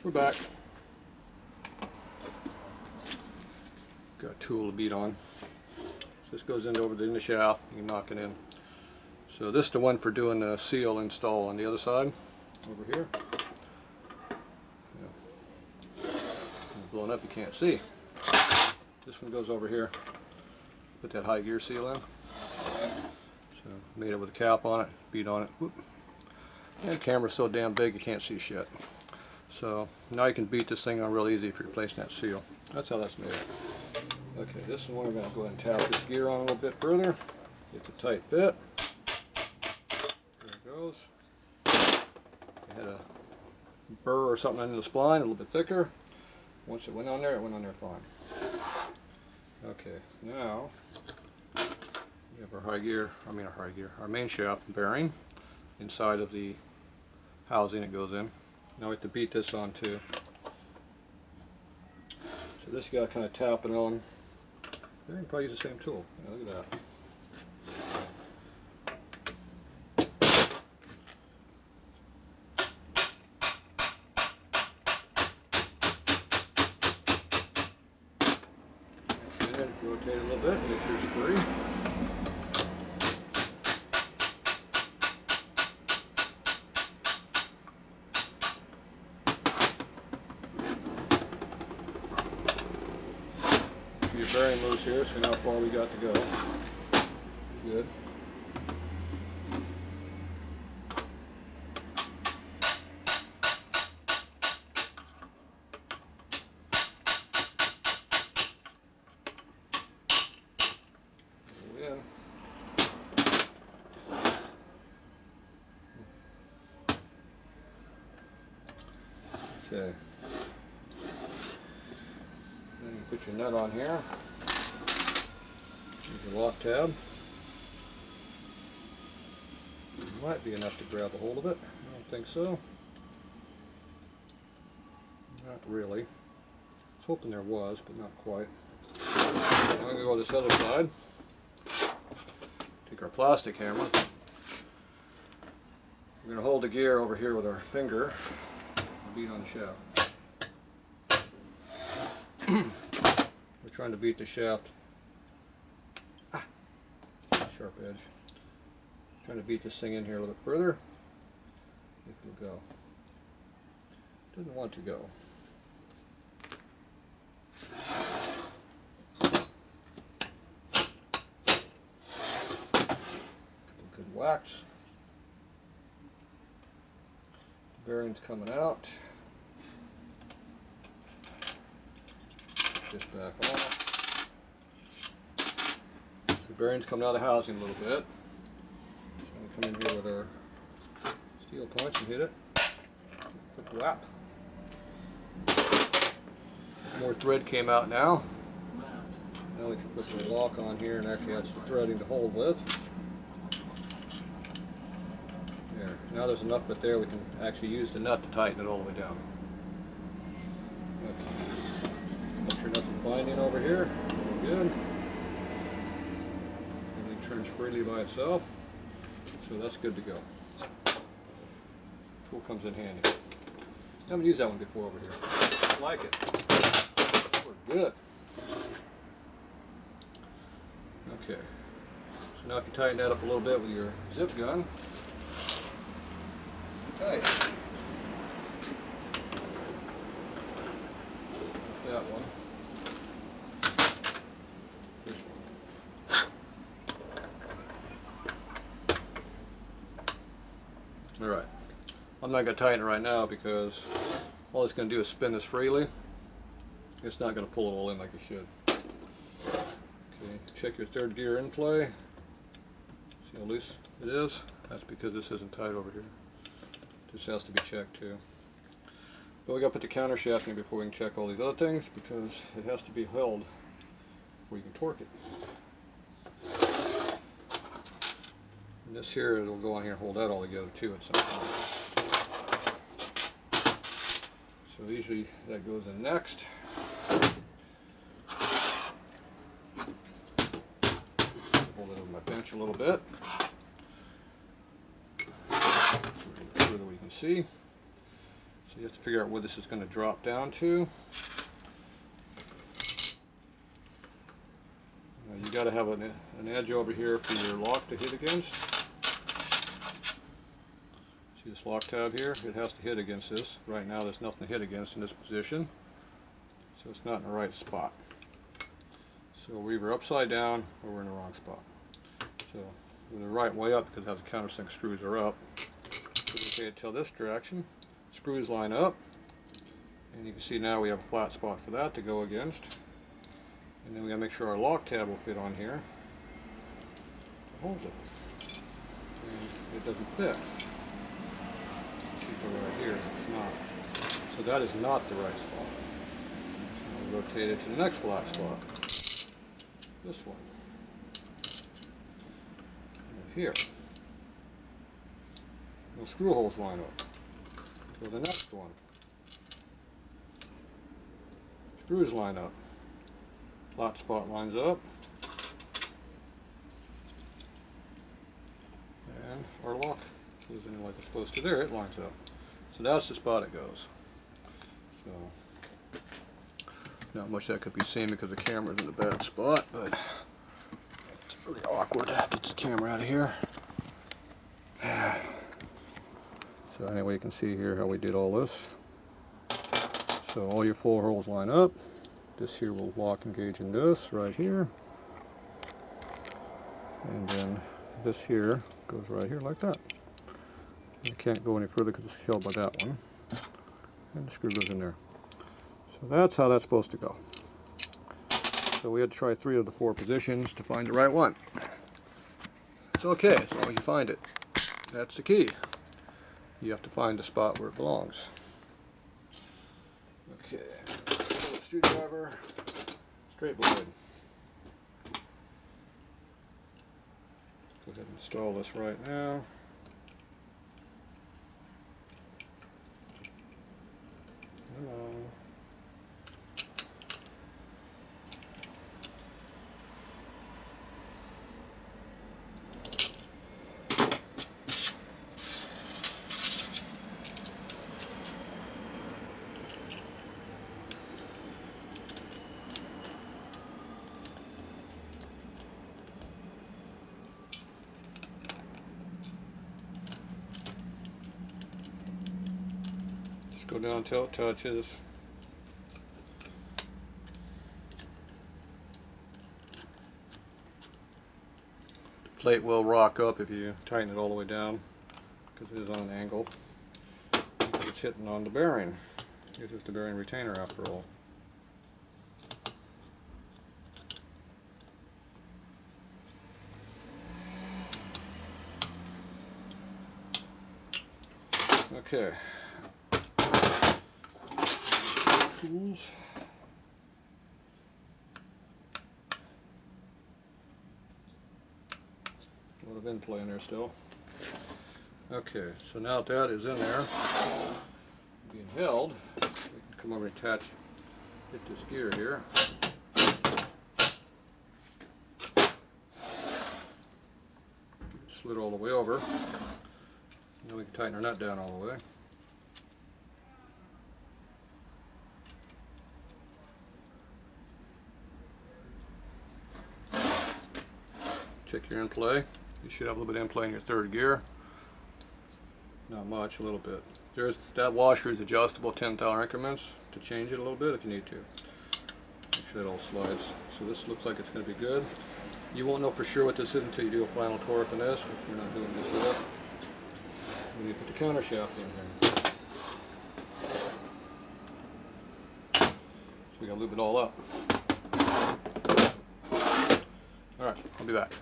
We're back. Got a tool to beat on. So this goes in the shaft. You can knock it in. So this is the one for doing the seal install on the other side, over here. Yeah. Blowing up, you can't see. This one goes over here. Put that high gear seal in. So made it with a cap on it, beat on it. Whoop. And the camera's so damn big you can't see shit. So now you can beat this thing on real easy if you're replacing that seal. That's how that's made. Okay, this one we're going to go ahead and tap this gear on a little bit further. It's a tight fit. There it goes. I had a burr or something under the spline, a little bit thicker. Once it went on there fine. Okay, now we have our main shaft bearing inside of the housing it goes in. Now we have to beat this on too. So this you got to kind of tap it on. You can probably use the same tool. Yeah, look at that. Rotate it a little bit, make sure it's free. Your bearing loose here, so how far we got to go. Good. Okay. Then you put your nut on here. Use your lock tab. Might be enough to grab a hold of it. I don't think so. Not really. I was hoping there was, but not quite. Now I'm going to go to this other side. Take our plastic hammer. We're going to hold the gear over here with our finger. Beat on the shaft. We're trying to beat the shaft. Sharp edge. Trying to beat this thing in here a little bit further. If it'll go. Doesn't want to go. Good wax. Bearings coming out. Just back off. The bearings coming out of the housing a little bit. So I'm going to come in here with our steel punch and hit it. Quick whap. More thread came out now. Now we can put the lock on here and actually add some threading to hold with. There. Now there's enough of it there we can actually use the nut to tighten it all the way down. Okay. Make sure nothing's binding over here. All good. Everything turns freely by itself. So that's good to go. Tool comes in handy. I haven't used that one before over here. I like it. We're good. Okay. So now if you tighten that up a little bit with your zip gun, tight. That one. This one. Alright. I'm not going to tighten it right now because all it's going to do is spin this freely. It's not going to pull it all in like it should. Okay, check your third gear in play. See how loose it is? That's because this isn't tight over here. This has to be checked too. But we got to put the counter shaft in before we can check all these other things because it has to be held before you can torque it. And this here, it'll go on here and hold that all together too at some point. So usually that goes in next. Hold it over my bench a little bit. So that we can see. So you have to figure out where this is going to drop down to. You got to have an edge over here for your lock to hit against. See this lock tab here? It has to hit against this. Right now there's nothing to hit against in this position, so it's not in the right spot. So we're either upside down or we're in the wrong spot. So we're the right way up because it has the countersink screws are up. So we tell this direction. Screws line up, and you can see now we have a flat spot for that to go against. And then we got to make sure our lock tab will fit on here to hold it. And it doesn't fit. See, go right here. It's not. So that is not the right spot. So we'll rotate it to the next flat spot. This one. And here. The screw holes line up. Go to the next one. Screws line up. Flat spot lines up. And our lock goes in like it's supposed to. There, it lines up. So that's the spot it goes. So, not much that could be seen because the camera's in a bad spot, but it's really awkward to get the camera out of here. So anyway, you can see here how we did all this. So all your 4 holes line up. This here will lock engage in this right here. And then this here goes right here like that. You can't go any further because it's held by that one. And the screw goes in there. So that's how that's supposed to go. So we had to try 3 of the 4 positions to find the right one. It's okay as long as you find it. That's the key. You have to find the spot where it belongs. Okay, screwdriver, straight blade. Go ahead and install this right now. Hello. Go down until it touches. The plate will rock up if you tighten it all the way down because it is on an angle. It's hitting on the bearing. It is the bearing retainer after all. Okay. Tools. A lot of in play in there still. Okay, so now that is in there, being held, we can come over and attach, hit this gear here. Slid all the way over. Now we can tighten our nut down all the way. Check your in play. You should have a little bit of in play in your 3rd gear. Not much, a little bit. That washer is adjustable 10th-hour increments to change it a little bit if you need to. Make sure it all slides. So this looks like it's going to be good. You won't know for sure what this is until you do a final torque on this, which we're not doing this yet. When you put the counter shaft in here. So we got to lube it all up. Alright, I'll be back.